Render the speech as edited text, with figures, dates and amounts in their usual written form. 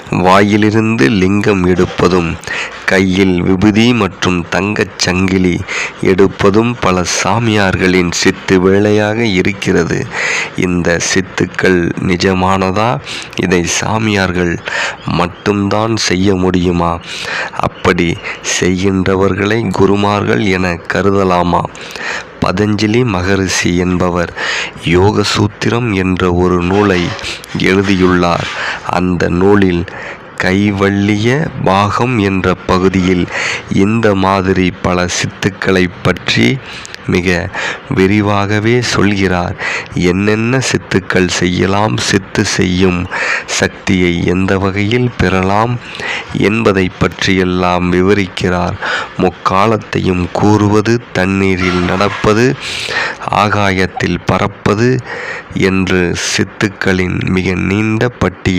வாயிலிருந்து லிங்கம் எடுப்பதும் கையில் விபூதி மற்றும் தங்கச் சங்கிலி எடுப்பதும் பல சாமியார்களின் சித்து வேலையாக இருக்கிறது. இந்த சித்துக்கள் நிஜமானதா? இதை சாமியார்கள் மட்டும்தான் செய்ய முடியுமா? அப்படி செய்கின்றவர்களை குருமார்கள் என கருதலாமா? பதஞ்சலி மகரிஷி என்பவர் யோக சூத்திரம் என்ற ஒரு நூலை எழுதியுள்ளார். அந்த நூலில் கைவல்லிய பாகம் என்ற பகுதியில் இந்த மாதிரி பல சித்துக்களை பற்றி மிக விரிவாகவே சொல்கிறார். என்னென்ன சித்துக்கள் செய்யலாம், சித்து செய்யும் சக்தியை எந்த வகையில் பெறலாம் என்பதை பற்றியெல்லாம் விவரிக்கிறார். முக்காலத்தையும் கூறுவது, தண்ணீரில் நடப்பது, ஆகாயத்தில் பறப்பது என்று சித்துக்களின் மிக நீண்ட பட்டியல்